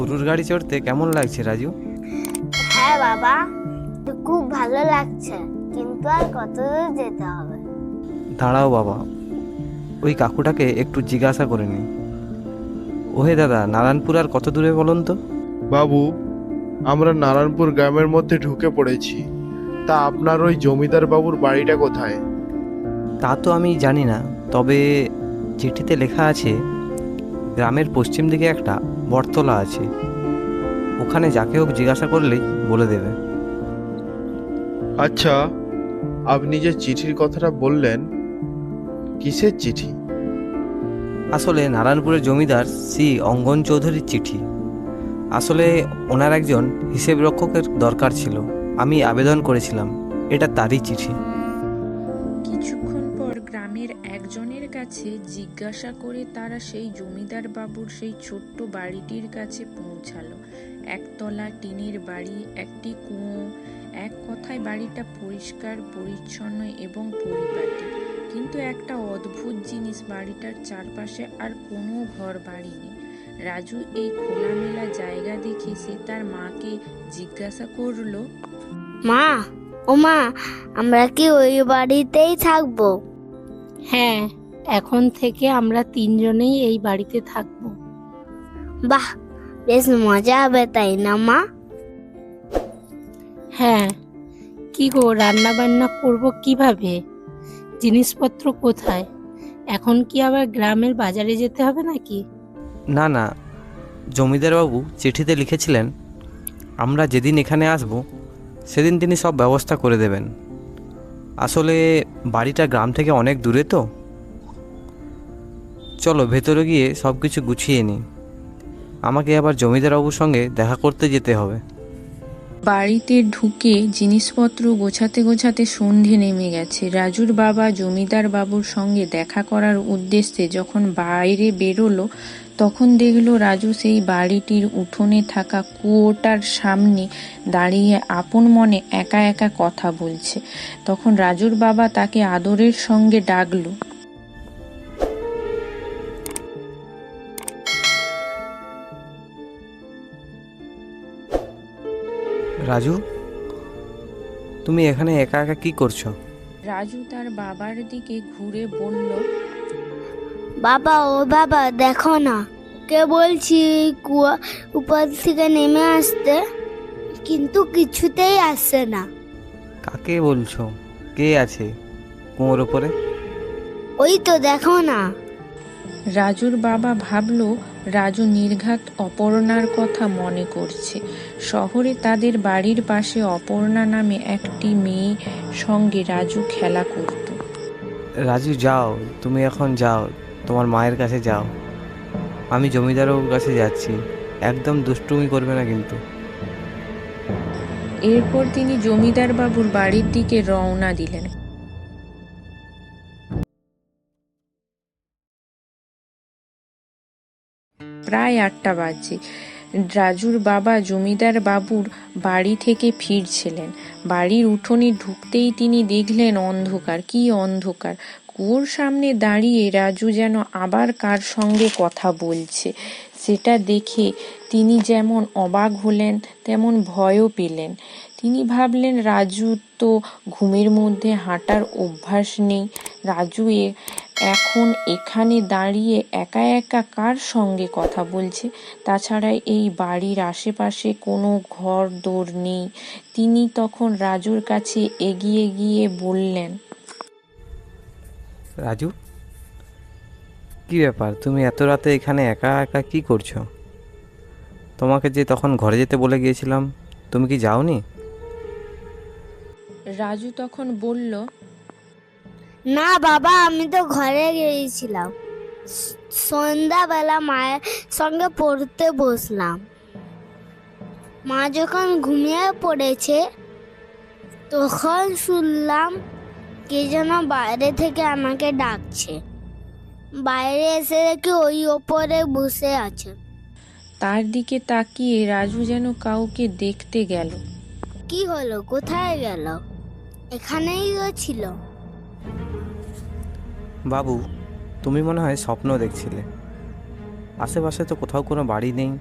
গরুর গাড়ি চড়তে কেমন লাগছে রাজু? হ্যাঁ বাবা, তো খুব ভালো লাগছে, কিন্তু আর কত দূর যেতে হবে? দাঁড়াও বাবা, ওই কাকুটাকে একটু জিজ্ঞাসা করে নি। ওহে দাদা, নারায়ণপুর আর কত দূরে বলুন তো? বাবু, আমরা নারায়ণপুর গ্রামের মধ্যে ঢুকে পড়েছি। তা আপনার ওই জমিদার বাবুর বাড়িটা কোথায়? তা তো আমি জানি না, তবে চিঠিতে লেখা আছে গ্রামের পশ্চিম দিকে একটা বটতলা আছে, ওখানে যাকে হোক জিজ্ঞাসা করলেই বলে দেবে। আচ্ছা, আপনি যে চিঠির কথাটা বললেন, কিসের চিঠি? আসলে নারায়ণপুরের জমিদার শ্রী অঙ্গন চৌধুরীর চিঠি। আসলে ওনার একজন হিসেব রক্ষকের দরকার ছিল, আমি আবেদন করেছিলাম, এটা তারই চিঠি। কিছুক্ষণ পর গ্রামের একজনের কাছে জিজ্ঞাসা করে তারা সেই জমিদার বাবুর সেই ছোট্ট বাড়িটির কাছে পৌঁছালো। একতলা টিনের বাড়ি, একটি কুয়ো, এক কথায় বাড়িটা পরিষ্কার পরিচ্ছন্ন এবং পরিপাটি। কিন্তু একটা অদ্ভুত জিনিস, বাড়িটার চারপাশে আর কোনো ঘর বাড়ি নেই। রাজু এই খোলামেলা জায়গা দেখে সে তার মাকে জিজ্ঞাসা করলো, মা, ও মা, আমরা কি ওই বাড়িতেই থাকবো? হ্যাঁ, এখন থেকে আমরা তিনজনেই এই বাড়িতে থাকবো। বাহ, বেশ মজা হবে তাই না মা? হ্যাঁ, কি গো, রান্না বান্না করবো কিভাবে? জিনিসপত্র কোথায়? এখন কি আবার গ্রামের বাজারে যেতে হবে নাকি? না না, জমিদারবাবু চিঠিতে লিখেছিলেন আমরা যেদিন এখানে আসব সেদিন তিনি সব ব্যবস্থা করে দেবেন। আসলে বাড়িটা গ্রাম থেকে অনেক দূরে তো। চলো ভেতরে গিয়ে সব কিছু গুছিয়ে নিই, আমাকে আবার জমিদারবাবুর সঙ্গে দেখা করতে যেতে হবে। বাড়িতে ঢুকে জিনিসপত্র গোছাতে গোছাতে সন্ধে নেমে গেছে। রাজুর বাবা জমিদার বাবুর সঙ্গে দেখা করার উদ্দেশ্যে যখন বাইরে বেরোলো, তখন দেখলো রাজু সেই বাড়িটির উঠোনে থাকা কুয়োটার সামনে দাঁড়িয়ে আপন মনে একা একা কথা বলছে। তখন রাজুর বাবা তাকে আদরের সঙ্গে ডাকলো, রাজু, তুমি এখানে একা একা কি করছো? রাজু তার বাবার দিকে ঘুরে বলল, বাবা, ও বাবা, দেখো না, কে বলছি কুয়া উপর থেকে নেমে আসতে, কিন্তু কিছুতেই আসছে না। কাকে বলছো? কে আছে কুয়োর ওপরে? ওই তো দেখো না। রাজুর বাবা ভাবলো রাজু নির্ঘাত অপর্ণার কথা মনে করছে। শহরে তাদের বাড়ির পাশে অপর্ণা নামে একটি মেয়ে সঙ্গে রাজু খেলা করত। রাজু যাও, তুমি এখন যাও, তোমার মায়ের কাছে যাও, আমি জমিদারবাবুর কাছে যাচ্ছি, একদম দুষ্টুমি করবে না কিন্তু। এরপর তিনি জমিদার বাবুর বাড়ির দিকে রওনা দিলেন। প্রায় 8টা বাজে। রাজুর বাবা জমিদার বাবুর বাড়ি থেকে ফিরছিলেন। বাড়ির উঠোনে ঢুকতেই তিনি দেখলেন অন্ধকার, কি অন্ধকার! কুয়োর সামনে দাঁড়িয়ে রাজু যেন আবার কার সঙ্গে কথা বলছে। সেটা দেখে তিনি যেমন অবাক হলেন তেমন ভয়ও পেলেন। তিনি ভাবলেন রাজুর তো ঘুমের মধ্যে হাঁটার অভ্যাস নেই। রাজু এখন এখানে দাঁড়িয়ে একা একা কার সঙ্গে কথা বলছে? তাছাড়া এই বাড়ির আশেপাশে কোনো ঘর দোর নেই। তিনি তখন রাজুর কাছে এগিয়ে গিয়ে বললেন, রাজু, কি ব্যাপার, তুমি এত রাতে এখানে একা একা কি করছো? তোমাকে যে তখন ঘরে যেতে বলে গিয়েছিলাম, তুমি কি যাওনি? রাজু তখন বলল, না বাবা, আমি তো ঘরে গিয়েছিলাম। সন্ধ্যাবেলা মায়ের সঙ্গে পড়তে বসলাম। মা যখন ঘুমিয়ে পড়েছে তখন শুনলাম কে যেন বাইরে থেকে আমাকে ডাকছে। বাইরে এসে দেখি ওই ওপরে বসে আছে। তার দিকে তাকিয়ে রাজু যেন কাউকে দেখতে গেল। কি হলো, কোথায় গেল? এখানেই তো ছিল। বাবু, তুমি মনে হয় স্বপ্ন দেখছিলে। আশেপাশে তো কোথাও কোনো বাড়ি নেই,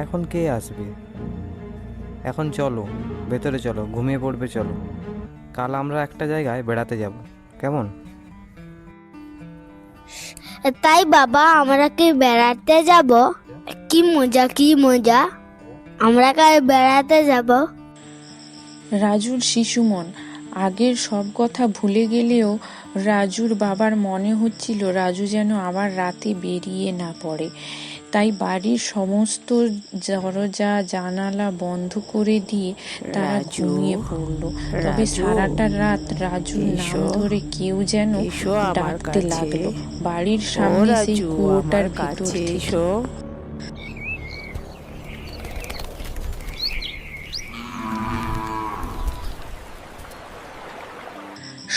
এখন কে আসবে? এখন চলো ভেতরে চলো, ঘুমিয়ে পড়বে চলো। কাল আমরা একটা জায়গায় বেড়াতে যাব, কেমন? তাই বাবা, আমরা কি বেড়াতে যাব? কি মজা, কি মজা! আমরা কাল বেড়াতে যাব। রাজুর শিশু মন আগের সব কথা ভুলে গেলেও রাজুর বাবার মনে হচ্ছিল রাজু যেন আবার রাতে বেরিয়ে না পড়ে। তাই বাড়ির সমস্ত দরজা জানালা বন্ধ করে দিয়ে তারা ঘুমিয়ে পড়ল। তবে সারাটা রাত রাজুর নাম ধরে কেউ যেন ডাকতে লাগলো বাড়ির সামনে সেই কুয়োটার ভিতর থেকে।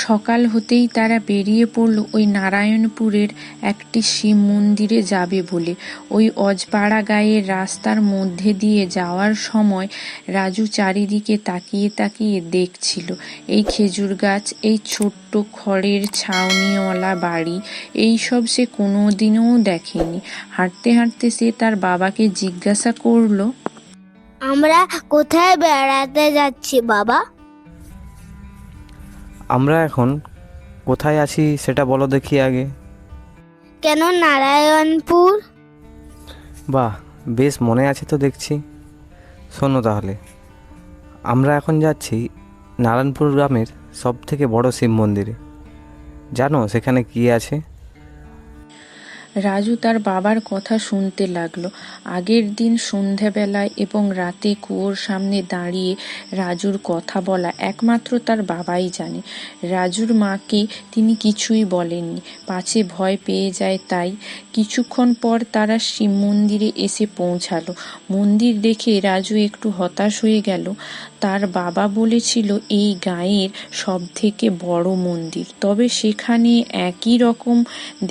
সকাল হতেই তারা বেরিয়ে পড়ল ওই নারায়ণপুরের একটি শিব মন্দিরে যাবে বলে। ওই অজপাড়া গায়ের রাস্তার মধ্যে দিয়ে যাওয়ার সময় রাজু চারিদিকে তাকিয়ে তাকিয়ে দেখছিল এই খেজুর গাছ, এই ছোট্ট খড়ের ছাউনিওয়ালা বাড়ি, এইসব সে কোনোদিনও দেখেনি। হাঁটতে হাঁটতে সে তার বাবাকে জিজ্ঞাসা করলো, আমরা কোথায় বেড়াতে যাচ্ছি বাবা? আমরা এখন কোথায় আছি সেটা বলো দেখি আগে। কেন নারায়ণপুর? বাহ, বেশ মনে আছে তো দেখছি। শোনো তাহলে, আমরা এখন যাচ্ছি নারায়ণপুর গ্রামের সব থেকে বড় শিব মন্দিরে। জানো সেখানে কি আছে? রাজু তার বাবার কথা শুনতে লাগলো। আগের দিন সন্ধ্যাবেলায় এবং রাতে কুয়োর সামনে দাঁড়িয়ে রাজুর কথা বলা একমাত্র তার বাবাই জানে। রাজুর মাকে তিনি কিছুই বলেননি, পাছে ভয় পেয়ে যায় তাই। কিছুক্ষণ পর তারা শিব মন্দিরে এসে পৌঁছালো। মন্দির দেখে রাজু একটু হতাশ হয়ে গেল। তার বাবা বলেছিল এই গাঁয়ের সব থেকে বড় মন্দির, তবে সেখানে একই রকম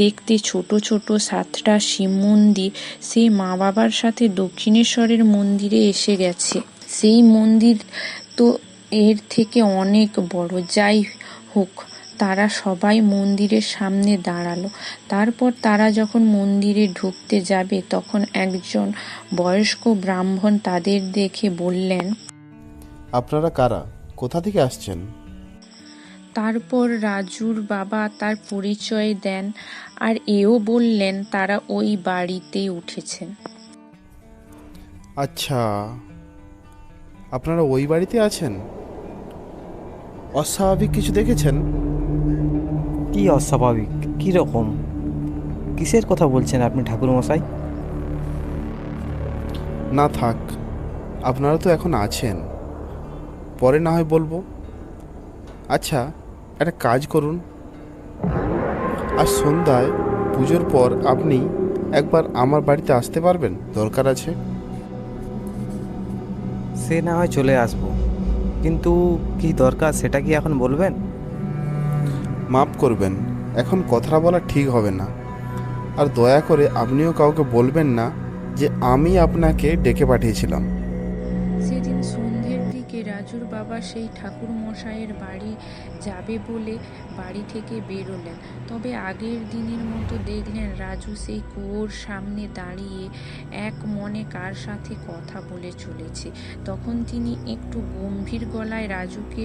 দেখতে ছোট ছোট 7টা শিব মন্দির। সে মা বাবার সাথে দক্ষিণেশ্বরের মন্দিরে এসে গেছে, সেই মন্দির তো এর থেকে অনেক বড়। যাই হোক, তারা সবাই মন্দিরের সামনে দাঁড়ালো। তারপর তারা যখন মন্দিরে ঢুকতে যাবে তখন একজন বয়স্ক ব্রাহ্মণ তাদের দেখে বললেন, আপনারা কারা? কোথা থেকে আসছেন? তারপর রাজুর বাবা তার পরিচয় দেন আর এও বললেন তারা ওই বাড়িতেই উঠেছেন। আচ্ছা, আপনারা ওই বাড়িতে আছেন? অস্বাভাবিক কিছু দেখেছেন? কি অস্বাভাবিক? কি রকম? কিসের কথা বলছেন আপনি ঠাকুরমশাই? না থাক, আপনারা তো এখন আছেন, পরে না হয় বলবো। আচ্ছা, একটা কাজ করুন, আজ সন্ধ্যায় পুজোর পর আপনি একবার আমার বাড়িতে আসতে পারবেন? দরকার আছে। সে না হয় চলে আসবো, কিন্তু কি দরকার সেটা কি এখন বলবেন? মাফ করবেন, এখন কথাটা বলা ঠিক হবে না। আর দয়া করে আপনিও কাউকে বলবেন না যে আমি আপনাকে ডেকে পাঠিয়েছিলাম। সেদিন সন্ধ্যের দিকে রাজুর বাবা সেই ঠাকুর মশাইয়ের বাড়ি যাবে বলে বাড়ি থেকে বেরোলেন। তবে আগের দিনের মতো দেখলেন রাজু সেই কুয়োর সামনে দাঁড়িয়ে এক মনে কার সাথে কথা বলে চলেছে। তখন তিনি একটু গম্ভীর গলায় রাজুকে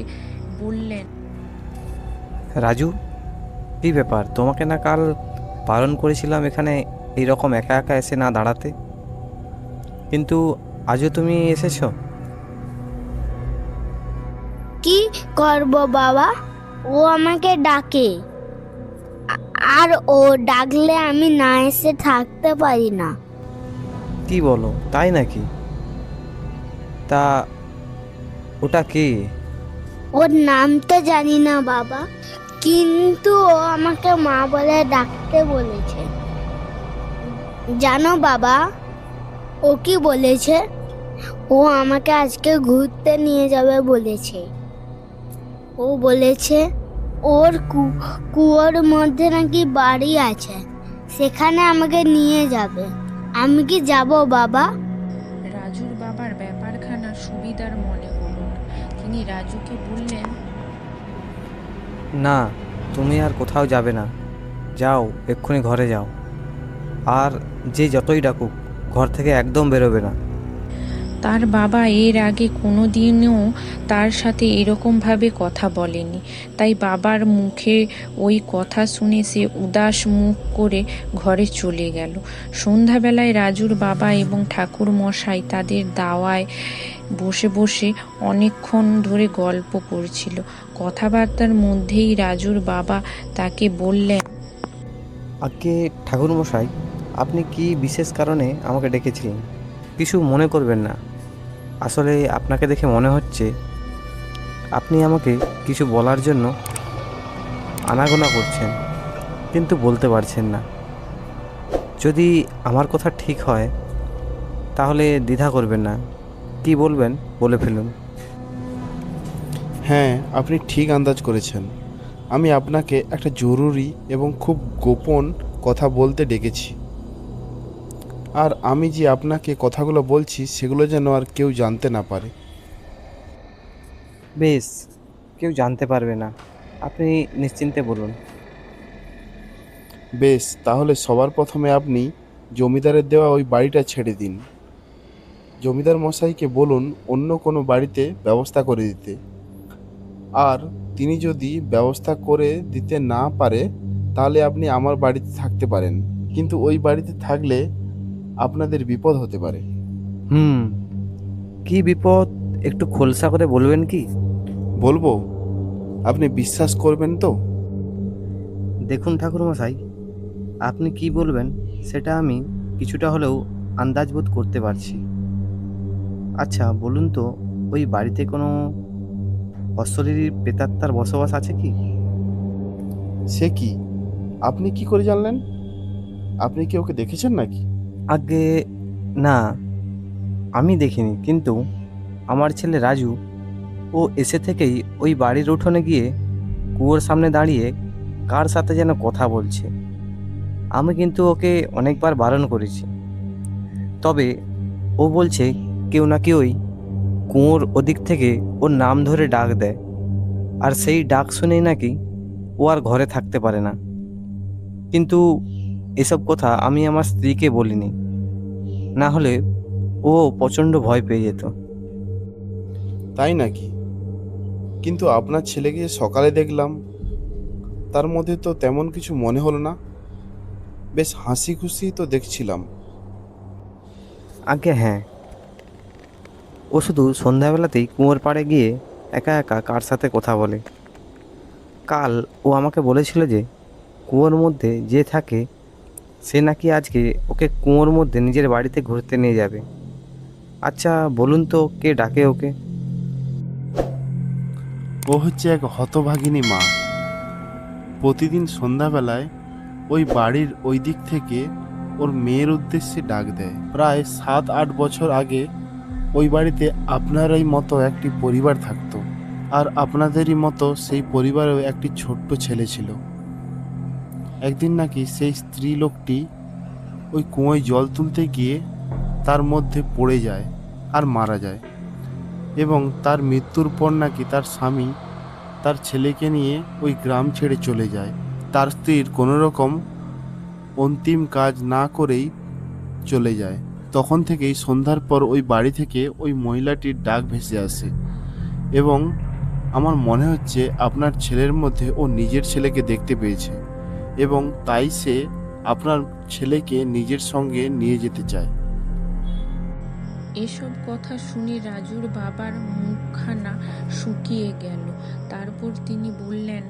বললেন, রাজু, কী ব্যাপার? তোমাকে না কাল বারণ করেছিলাম এখানে এইরকম একা একা এসে না দাঁড়াতে, কিন্তু আজও তুমি এসেছো। কি করব বাবা? ও আমাকে ডাকে, আর ও ডাকলে আমি না এসে থাকতে পারি না। কি বলো, তাই নাকি? তা ওটা কে? ওর নাম তো জানি না বাবা, কিন্তু ও আমাকে মা বলে ডাকতে বলেছে। জানো বাবা ও কি বলেছে? ও আমাকে আজকে ঘুরতে নিয়ে যাবে বলেছে। ও বলেছে ওর কুয়োর মধ্যে নাকি বাড়ি আছে, সেখানে আমাকে নিয়ে যাবে। আমি কি যাব বাবা? রাজুর বাবার ব্যাপারখানা সুবিধার মনে হলো না। তিনি রাজুকে বললেন, না, তুমি আর কোথাও যাবে না, যাও এক্ষুনি ঘরে যাও। আর যে যতই ডাকুক ঘর থেকে একদম বেরোবে না, তার বাবা এর আগে কোনো দিনও তার সাথে এরকমভাবে কথা বলেনি, তাই বাবার মুখে ওই কথা শুনে সে উদাস মুখ করে ঘরে চলে গেল। সন্ধ্যাবেলায় রাজুর বাবা এবং ঠাকুর মশাই তাদের দাওয়ায় বসে বসে অনেকক্ষণ ধরে গল্প করছিল। কথাবার্তার মধ্যেই রাজুর বাবা তাকে বললেন, আগে ঠাকুরমশাই, আপনি কি বিশেষ কারণে আমাকে ডেকেছিলেন? কিছু মনে করবেন না, আসলে আপনাকে দেখে মনে হচ্ছে আপনি আমাকে কিছু বলার জন্য আনাগোনা করছেন, কিন্তু বলতে পারছেন না। যদি আমার কথা ঠিক হয় তাহলে দ্বিধা করবেন না, কি বলবেন বলে ফেলুন। হ্যাঁ, আপনি ঠিক আন্দাজ করেছেন। আমি আপনাকে একটা জরুরি এবং খুব গোপন কথা বলতে ডেকেছি। আর আমি যে আপনাকে কথাগুলো বলছি সেগুলো যেন আর কেউ জানতে না পারে। বেশ, কেউ জানতে পারবে না, আপনি নিশ্চিন্তে বলুন। বেশ, তাহলে সবার প্রথমে আপনি জমিদারের দেওয়া ওই বাড়িটা ছেড়ে দিন। জমিদার মশাইকে বলুন অন্য কোনো বাড়িতে ব্যবস্থা করে দিতে। আর তিনি যদি ব্যবস্থা করে দিতে না পারে তাহলে আপনি আমার বাড়িতে থাকতে পারেন, কিন্তু ওই বাড়িতে থাকলে আপনাদের বিপদ হতে পারে। কি বিপদ একটু খোলসা করে বলবেন কি? বলবো, আপনি বিশ্বাস করবেন তো? দেখুন ঠাকুরমশাই, আপনি কি বলবেন সেটা আমি কিছুটা হলেও আন্দাজ বোধ করতে পারছি। আচ্ছা বলুন তো, ওই বাড়িতে কোনো অশরীরী প্রেতাত্মার বসবাস আছে কি? সে কি, আপনি কি করে জানলেন? আপনি কি ওকে দেখেছেন নাকি? আগে না, আমি দেখিনি, কিন্তু আমার ছেলে রাজু ও এসে থেকেই ওই বাড়ির উঠোনে গিয়ে কুয়োর সামনে দাঁড়িয়ে কার সাথে যেন কথা বলছে। আমি কিন্তু ওকে অনেকবার বারণ করেছি, তবে ও বলছে কেউ নাকি ওই কুয়োর ওদিক থেকে ওর নাম ধরে ডাক দেয়, আর সেই ডাক শুনেই নাকি ও আর ঘরে থাকতে পারে না। কিন্তু এসব কথা আমি আমার স্ত্রীকে বলিনি, না হলে ও প্রচণ্ড ভয় পেয়ে যেত। তাই নাকি? কিন্তু আপনার ছেলেকে সকালে দেখলাম, তার মধ্যে তো তেমন কিছু মনে হলো না। বেশ হাসি খুশি তো দেখছিলাম। আগে হ্যাঁ, ও শুধু সন্ধ্যাবেলাতেই কুয়োর পাড়ে গিয়ে একা একা কার সাথে কথা বলে। কাল ও আমাকে বলেছিল যে কুয়োর মধ্যে যে থাকে সে নাকি আজকে ওকে কুয়োর মধ্যে নিজের বাড়িতে ঘুরতে নিয়ে যাবে। আচ্ছা বলুন তো, কে ডাকে ওকে? ও হচ্ছে এক হতভাগিনী মা। প্রতিদিন সন্ধ্যাবেলায় ওই বাড়ির ওই দিক থেকে ওর মেয়ের উদ্দেশ্যে ডাক দেয়। প্রায় 7-8 বছর আগে ওই বাড়িতে আপনারই মতো একটি পরিবার থাকতো, আর আপনাদেরই মতো সেই পরিবারেও একটি ছোট্ট ছেলে ছিল। একদিন নাকি সেই স্ত্রী লোকটি ওই কুয়োয় জল তুলতে গিয়ে তার মধ্যে পড়ে যায় আর মারা যায়, এবং তার মৃত্যুর পর নাকি তার স্বামী তার ছেলেকে নিয়ে ওই গ্রাম ছেড়ে চলে যায়। তার স্ত্রীর কোনো রকম অন্তিম কাজ না করেই চলে যায়। তখন থেকেই সন্ধ্যার পর ওই বাড়ি থেকে ওই মহিলাটির ডাক ভেসে আসে, এবং আমার মনে হচ্ছে আপনার ছেলের মধ্যে ও নিজের ছেলেকে দেখতে পেয়েছে, এবং তাই সে আপনার ছেলেকে নিজের সঙ্গে নিয়ে যেতে চায়। এসব কথা শুনে রাজুর বাবার মুখখানা শুকিয়ে গেল। তারপর তিনি বললেন,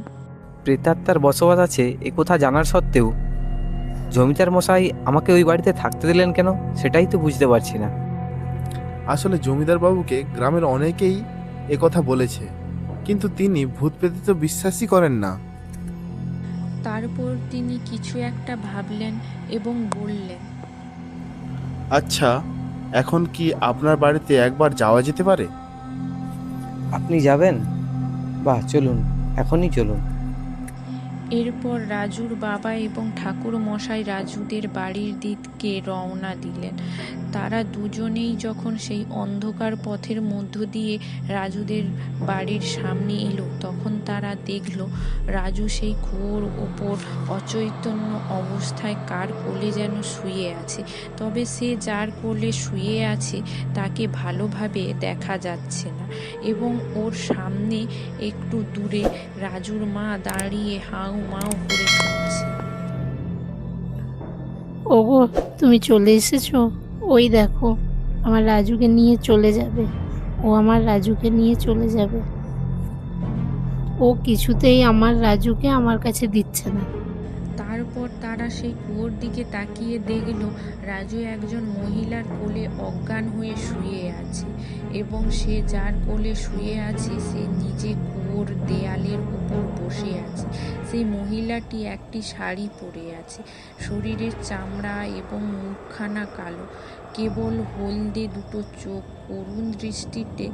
প্রেতাত্মার বসবাস আছে এ কথা জানার সত্ত্বেও জমিদার মশাই আমাকে ওই বাড়িতে থাকতে দিলেন কেন, সেটাই তো বুঝতে পারছি না। আসলে জমিদার বাবুকে গ্রামের অনেকেই কথা বলেছে, কিন্তু তিনি ভূত প্রেতে তো বিশ্বাসই করেন না। তারপর তিনি কিছু একটা ভাবলেন এবং বললেন, আচ্ছা, এখন কি আপনার বাড়িতে একবার যাওয়া যেতে পারে? আপনি যাবেন? বাহ, চলুন, এখনই চলুন। এরপর রাজুর বাবা এবং ঠাকুর মশাই রাজুদের বাড়ির দিকে রওনা দিলেন। তারা দুজনেই যখন সেই অন্ধকার পথের মধ্য দিয়ে রাজুদের বাড়ির সামনে এলো, তখন তারা দেখল রাজু সেই কুয়োর ওপর অচৈতন্য অবস্থায় কার কোলে যেন শুয়ে আছে। তবে সে যার কোলে শুয়ে আছে তাকে ভালোভাবে দেখা যাচ্ছে না, এবং ওর সামনে একটু দূরে রাজুর মা দাঁড়িয়ে হাউ মাউ করে কাঁদছে। ওগো, তুমি চলে এসেছো? ওই দেখো, আমার রাজুকে নিয়ে চলে যাবে। ও আমার রাজুকে নিয়ে চলে যাবে। ও কিছুতেই আমার রাজুকে আমার কাছে দিচ্ছে না। তারপর তারা সেই কুয়োর দিকে তাকিয়ে দেখল রাজু একজন মহিলার কোলে অজ্ঞান হয়ে শুয়ে আছে, এবং সে যার কোলে শুয়ে আছে সে নিজে কুয়োর দেয়ালের উপর বসে আছে। সেই মহিলাটি একটি শাড়ি পরে আছে। শরীরের চামড়া এবং মুখখানা কালো, কেবল হলদে দুটো চোখ করুণ দৃষ্টিতে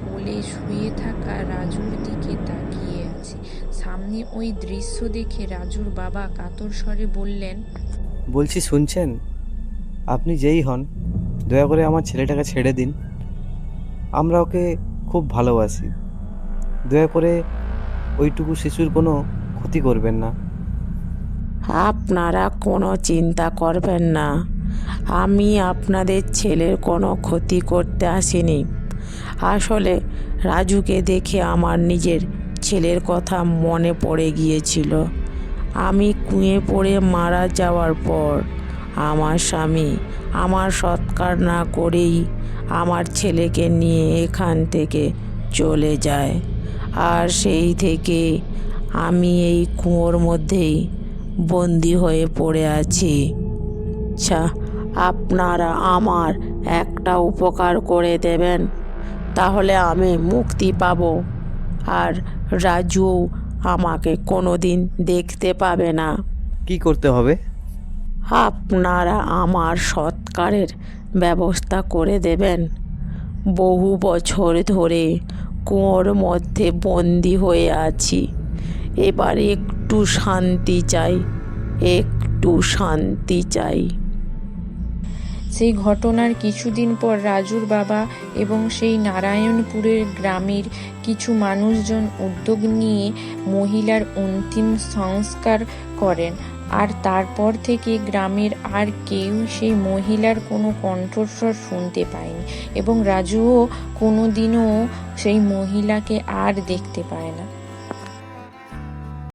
কোলে শুয়ে থাকা রাজুর দিকে তাকিয়ে আছে। সামনে ওই দৃশ্য দেখে রাজুর বাবা কাতর স্বরে বললেন, বলছি শুনছেন? আপনি যেই হন, দয়া করে আমার ছেলেটাকে ছেড়ে দিন। আমরা ওকে খুব ভালোবাসি। দয়া করে ওইটুকু শিশুর কোনো ক্ষতি করবেন না। আপনারা কোনো চিন্তা করবেন না, আমি আপনাদের ছেলের কোনো ক্ষতি করতে আসিনি। আসলে রাজুকে দেখে আমার নিজের ছেলের কথা মনে পড়ে গিয়েছিল। আমি কুঁয়ে পড়ে মারা যাওয়ার পর আমার স্বামী আমার সৎকার না করেই আমার ছেলেকে নিয়ে এখান থেকে চলে যায়, আর সেই থেকে আমি এই কুয়োর মধ্যেই বন্দি হয়ে পড়ে আছি। আচ্ছা, আপনারা আমার একটা উপকার করে দেবেন, তাহলে আমি মুক্তি পাব, আর রাজুও আমাকে কোনোদিন দেখতে পাবে না। কি করতে হবে? আপনারা আমার সৎকারের ব্যবস্থা করে দেবেন। বহু বছর ধরে কুয়োর মধ্যে বন্দি হয়ে আছি, এবার একটু শান্তি চাই, একটু শান্তি চাই। সেই ঘটনার কিছুদিন পর রাজুর বাবা এবং সেই নারায়ণপুরের গ্রামের কিছু মানুষজন উদ্যোগ নিয়ে মহিলার অন্তিম সংস্কার করেন, আর তারপর থেকে গ্রামের আর কেউ সেই মহিলার কোনো কণ্ঠস্বর শুনতে পায়নি, এবং রাজুও কোনোদিনও সেই মহিলাকে আর দেখতে পায় না।